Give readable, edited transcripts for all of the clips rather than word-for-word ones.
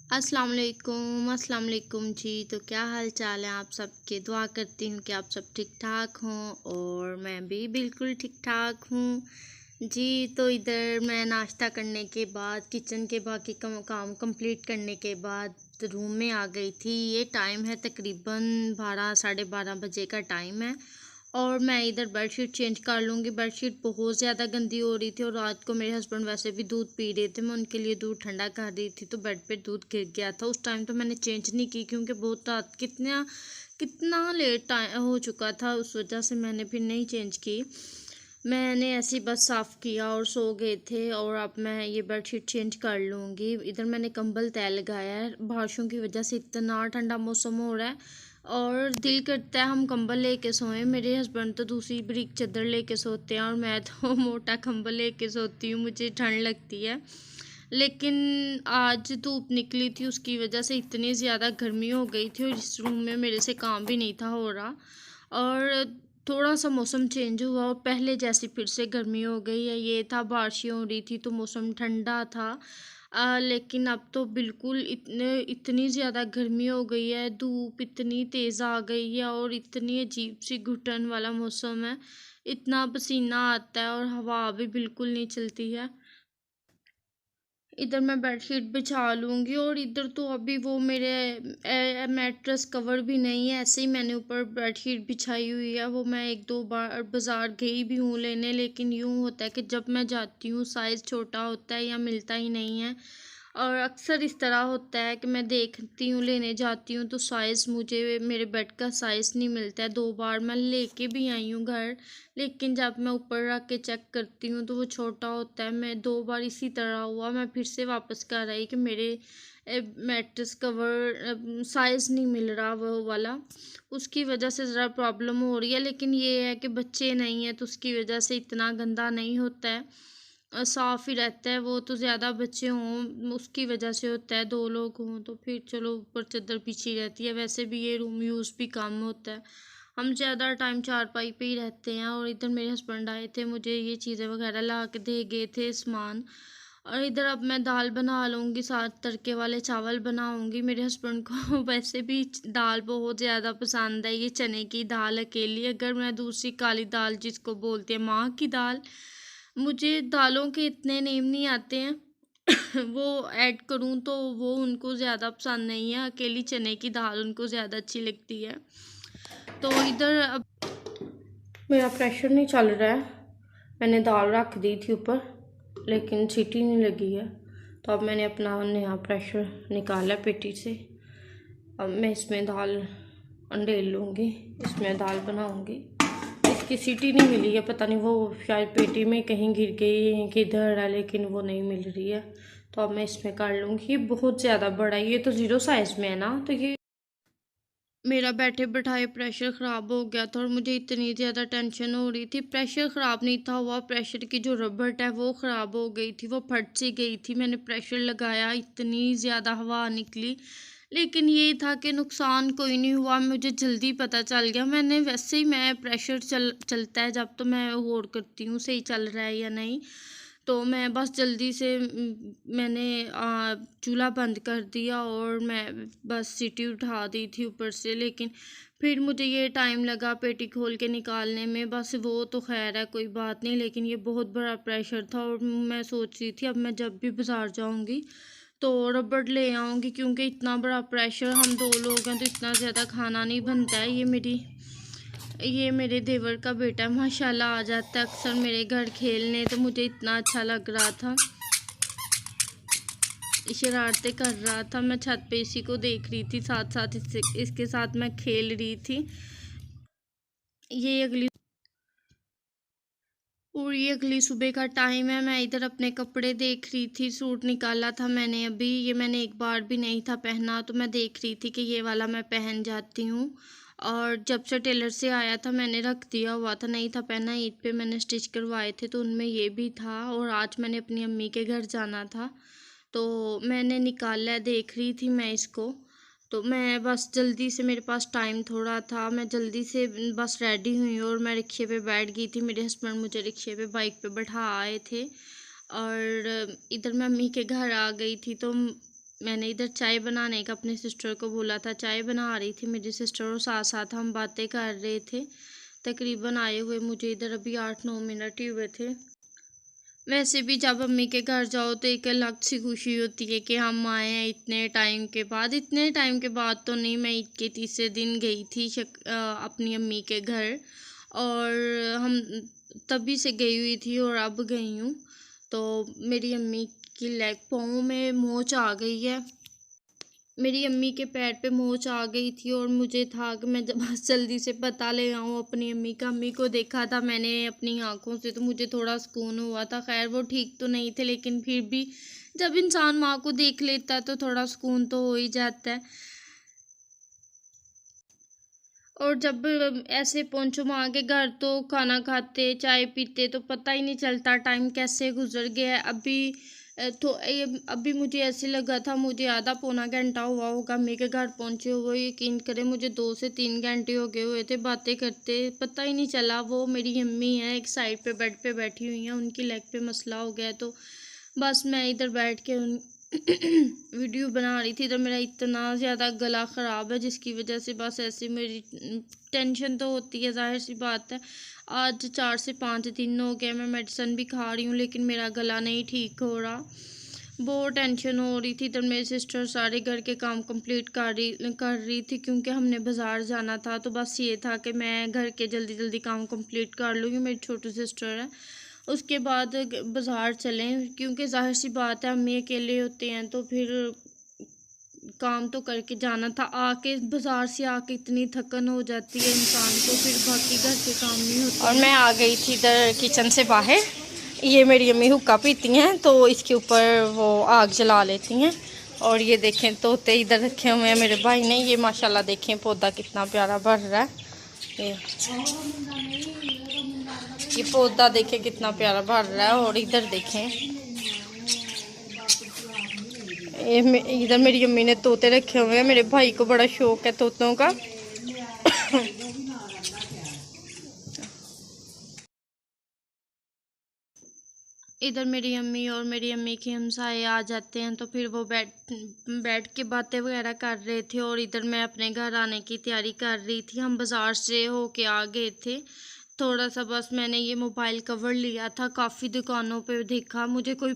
अस्सलाम वालेकुम जी। तो क्या हाल चाल है आप सबके? दुआ करती हूँ कि आप सब ठीक ठाक हों और मैं भी बिल्कुल ठीक ठाक हूँ जी। तो इधर मैं नाश्ता करने के बाद किचन के बाकी काम कंप्लीट करने के बाद रूम में आ गई थी। ये टाइम है तकरीबन 12 साढ़े 12 बजे का टाइम है और मैं इधर बेडशीट चेंज कर लूँगी। बेडशीट बहुत ज़्यादा गंदी हो रही थी और रात को मेरे हस्बैंड वैसे भी दूध पी रहे थे, मैं उनके लिए दूध ठंडा कर रही थी तो बेड पे दूध गिर गया था। उस टाइम तो मैंने चेंज नहीं की क्योंकि बहुत रात कितना कितना लेट टाइम हो चुका था, उस वजह से मैंने फिर नहीं चेंज की। मैंने ऐसे ही बस साफ़ किया और सो गए थे और अब मैं ये बेडशीट चेंज कर लूँगी। इधर मैंने कंबल तय लगाया है, बारिशों की वजह से इतना ठंडा मौसम हो रहा है और दिल करता है हम कंबल लेके सोएं। मेरे हस्बैंड तो दूसरी बारीक चादर लेके सोते हैं और मैं तो मोटा कंबल लेके सोती हूँ, मुझे ठंड लगती है। लेकिन आज धूप निकली थी, उसकी वजह से इतनी ज़्यादा गर्मी हो गई थी और इस रूम में मेरे से काम भी नहीं था हो रहा और थोड़ा सा मौसम चेंज हुआ और पहले जैसी फिर से गर्मी हो गई है। ये था बारिशें हो रही थी तो मौसम ठंडा था, लेकिन अब तो बिल्कुल इतनी ज़्यादा गर्मी हो गई है, धूप इतनी तेज़ आ गई है और इतनी अजीब सी घुटन वाला मौसम है। इतना पसीना आता है और हवा भी बिल्कुल नहीं चलती है। इधर मैं बेडशीट बिछा लूँगी और इधर तो अभी वो मेरे मैट्रेस कवर भी नहीं है, ऐसे ही मैंने ऊपर बेडशीट बिछाई हुई है। वो मैं एक दो बार बाज़ार गई भी हूँ लेने, लेकिन यूँ होता है कि जब मैं जाती हूँ साइज़ छोटा होता है या मिलता ही नहीं है और अक्सर इस तरह होता है कि मैं देखती हूँ लेने जाती हूँ तो साइज़ मुझे मेरे बेड का साइज़ नहीं मिलता है। 2 बार मैं लेके भी आई हूँ घर, लेकिन जब मैं ऊपर रख के चेक करती हूँ तो वो छोटा होता है। मैं 2 बार इसी तरह हुआ, मैं फिर से वापस कर आई कि मेरे मैट्रेस कवर साइज़ नहीं मिल रहा वो वाला, उसकी वजह से ज़रा प्रॉब्लम हो रही है। लेकिन ये है कि बच्चे नहीं हैं तो उसकी वजह से इतना गंदा नहीं होता है, साफ़ ही रहता है। वो तो ज़्यादा बच्चे हों उसकी वजह से होता है, 2 लोग हों तो फिर चलो ऊपर चद्दर बिछी रहती है। वैसे भी ये रूम यूज़ भी कम होता है, हम ज़्यादा टाइम चारपाई पे ही रहते हैं। और इधर मेरे हस्बैंड आए थे, मुझे ये चीज़ें वगैरह ला के दे गए थे सामान। और इधर अब मैं दाल बना लूँगी, साथ तड़के वाले चावल बनाऊँगी। मेरे हस्बैंड को वैसे भी दाल बहुत ज़्यादा पसंद है, ये चने की दाल अकेली। अगर मैं दूसरी काली दाल जिसको बोलते हैं माह की दाल, मुझे दालों के इतने नेम नहीं आते हैं वो ऐड करूँ तो वो उनको ज़्यादा पसंद नहीं है, अकेली चने की दाल उनको ज़्यादा अच्छी लगती है। तो इधर अब मेरा प्रेशर नहीं चल रहा है, मैंने दाल रख दी थी ऊपर लेकिन सीटी नहीं लगी है, तो अब मैंने अपना नया प्रेशर निकाला पेटी से। अब मैं इसमें दाल अंडेल लूँगी, इसमें दाल बनाऊँगी। इसकी सीटी नहीं मिली है, पता नहीं वो शायद पेटी में कहीं गिर गई है किधर है, लेकिन वो नहीं मिल रही है। तो अब मैं इसमें कर लूँगी। ये बहुत ज़्यादा बड़ा है, ये तो ज़ीरो साइज़ में है ना, तो ये मेरा बैठे बैठाए प्रेशर ख़राब हो गया था और मुझे इतनी ज़्यादा टेंशन हो रही थी। प्रेशर ख़राब नहीं था हुआ, प्रेशर की जो रबड़ है वो ख़राब हो गई थी, वो फट सी गई थी। मैंने प्रेशर लगाया, इतनी ज़्यादा हवा निकली, लेकिन ये था कि नुकसान कोई नहीं हुआ, मुझे जल्दी पता चल गया। मैंने वैसे ही मैं प्रेशर चलता है जब, तो मैं गौर करती हूँ सही चल रहा है या नहीं। तो मैं बस जल्दी से मैंने चूल्हा बंद कर दिया और मैं बस सीटी उठा दी थी ऊपर से। लेकिन फिर मुझे ये टाइम लगा पेटी खोल के निकालने में, बस वो तो खैर है कोई बात नहीं, लेकिन ये बहुत बड़ा प्रेशर था और मैं सोच रही थी अब मैं जब भी बाज़ार जाऊँगी तो रबड़ ले आऊँगी क्योंकि इतना बड़ा प्रेशर, हम 2 लोग हैं तो इतना ज़्यादा खाना नहीं बनता है। ये मेरे देवर का बेटा माशाल्लाह आ जाता है अक्सर मेरे घर खेलने, तो मुझे इतना अच्छा लग रहा था, शरारतें कर रहा था। मैं छत पे इसी को देख रही थी, साथ साथ इसके साथ मैं खेल रही थी। ये अगली ये अगली सुबह का टाइम है, मैं इधर अपने कपड़े देख रही थी। सूट निकाला था मैंने अभी, ये मैंने एक बार भी नहीं था पहना, तो मैं देख रही थी कि ये वाला मैं पहन जाती हूँ। और जब से टेलर से आया था मैंने रख दिया हुआ था, नहीं था पहना। ईद पे मैंने स्टिच करवाए थे तो उनमें ये भी था और आज मैंने अपनी अम्मी के घर जाना था तो मैंने निकाला है, देख रही थी मैं इसको। तो मैं बस जल्दी से, मेरे पास टाइम थोड़ा था, मैं जल्दी से बस रेडी हुई और मैं रिक्शे पे बैठ गई थी। मेरे हस्बैंड मुझे रिक्शे पे बाइक पे बैठा आए थे और इधर मैं अम्मी के घर आ गई थी। तो मैंने इधर चाय बनाने का अपने सिस्टर को बोला था, चाय बना रही थी मेरी सिस्टर और साथ साथ हम बातें कर रहे थे। तकरीबन आए हुए मुझे इधर अभी 8-9 मिनट ही हुए थे। वैसे भी जब अम्मी के घर जाओ तो एक अलग सी खुशी होती है कि हम आए हैं इतने टाइम के बाद। इतने टाइम के बाद तो नहीं, मैं ईद के तीसरे दिन गई थी अपनी अम्मी के घर, और हम तभी से गई हुई थी और अब गई हूँ। तो मेरी अम्मी की लेग पाँव में मोच आ गई है। मेरी अम्मी के पैर पे मोच आ गई थी और मुझे था कि मैं बस जल्दी से पता ले आऊँ अपनी अम्मी का। अम्मी को देखा था मैंने अपनी आंखों से तो मुझे थोड़ा सुकून हुआ था। खैर वो ठीक तो नहीं थे, लेकिन फिर भी जब इंसान माँ को देख लेता है तो थोड़ा सुकून तो हो ही जाता है। और जब ऐसे पहुंचो माँ के घर तो खाना खाते चाय पीते तो पता ही नहीं चलता टाइम कैसे गुजर गया है। अभी मुझे ऐसे लगा था मुझे आधा पौना घंटा हुआ होगा मेरे घर पहुंचे हुए। यकीन करें मुझे 2 से 3 घंटे हो गए हुए थे बातें करते, पता ही नहीं चला। वो मेरी अम्मी है एक साइड पे बेड पे बैठी हुई हैं, उनकी लेग पे मसला हो गया तो बस मैं इधर बैठ के उन वीडियो बना रही थी। इधर मेरा इतना ज़्यादा गला ख़राब है जिसकी वजह से बस ऐसे मेरी टेंशन तो होती है, ज़ाहिर सी बात है। आज 4 से 5 दिन हो गए, मैं मेडिसिन भी खा रही हूँ लेकिन मेरा गला नहीं ठीक हो रहा। बहुत टेंशन हो रही थी। इधर मेरी सिस्टर सारे घर के काम कंप्लीट कर रही थी क्योंकि हमने बाज़ार जाना था। तो बस ये था कि मैं घर के जल्दी जल्दी काम कंप्लीट कर लूँगी। मेरी छोटी सिस्टर है, उसके बाद बाज़ार चलें क्योंकि ज़ाहिर सी बात है अम्मी अकेले होते हैं तो फिर काम तो करके जाना था। आके बाज़ार से आके इतनी थकन हो जाती है इंसान को, फिर बाकी घर के काम नहीं होते। और मैं आ गई थी इधर किचन से बाहर। ये मेरी अम्मी हुक्का पीती हैं तो इसके ऊपर वो आग जला लेती हैं। और ये देखें तोते इधर रखे हुए हैं मेरे भाई ने। ये माशाल्लाह देखें पौधा कितना प्यारा बढ़ रहा है। ये पौधा देखें कितना प्यारा बढ़ रहा है। और इधर देखें इधर मेरी अम्मी ने तोते रखे हुए हैं। मेरे भाई को बड़ा शौक है तोतों का। इधर मेरी अम्मी और मेरी अम्मी के हमसाए आ जाते हैं तो फिर वो बैठ के बातें वगैरह कर रहे थे और इधर मैं अपने घर आने की तैयारी कर रही थी। हम बाज़ार से होके आ गए थे। थोड़ा सा बस मैंने ये मोबाइल कवर लिया था, काफ़ी दुकानों पे देखा, मुझे कोई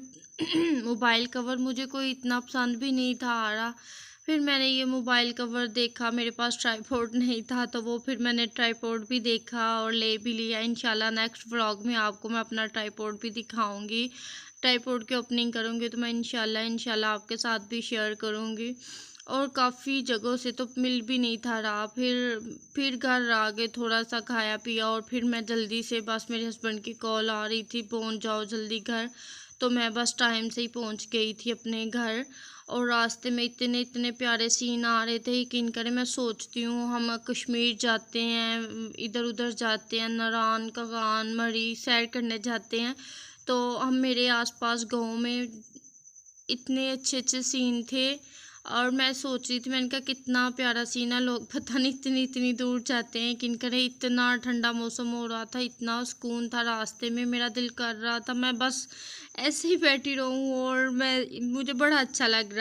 मोबाइल कवर मुझे कोई इतना पसंद भी नहीं था आ रहा। फिर मैंने ये मोबाइल कवर देखा, मेरे पास ट्राईपॉड नहीं था तो वो फिर मैंने ट्राईपॉड भी देखा और ले भी लिया। इंशाल्लाह नेक्स्ट व्लॉग में आपको मैं अपना ट्राईपॉड भी दिखाऊंगी। ट्राईपॉड की ओपनिंग करूंगी तो मैं इंशाल्लाह आपके साथ भी शेयर करूंगी। और काफ़ी जगहों से तो मिल भी नहीं था रहा। फिर घर आ गए, थोड़ा सा खाया पिया और फिर मैं जल्दी से बस मेरे हस्बैंड की कॉल आ रही थी पहुंच जाओ जल्दी घर। तो मैं बस टाइम से ही पहुंच गई थी अपने घर। और रास्ते में इतने इतने प्यारे सीन आ रहे थे, यकीन करें मैं सोचती हूँ हम कश्मीर जाते हैं, इधर उधर जाते हैं, नारान कगान मरी सैर करने जाते हैं तो हम मेरे आसपास गाँव में इतने अच्छे अच्छे सीन थे। और मैं सोच रही थी, मैंने कहा कितना प्यारा सीन है, लोग पता नहीं इतनी इतनी दूर जाते हैं। किन करें इतना ठंडा मौसम हो रहा था, इतना सुकून था रास्ते में, मेरा दिल कर रहा था मैं बस ऐसे ही बैठी रहूं। और मुझे बड़ा अच्छा लग रहा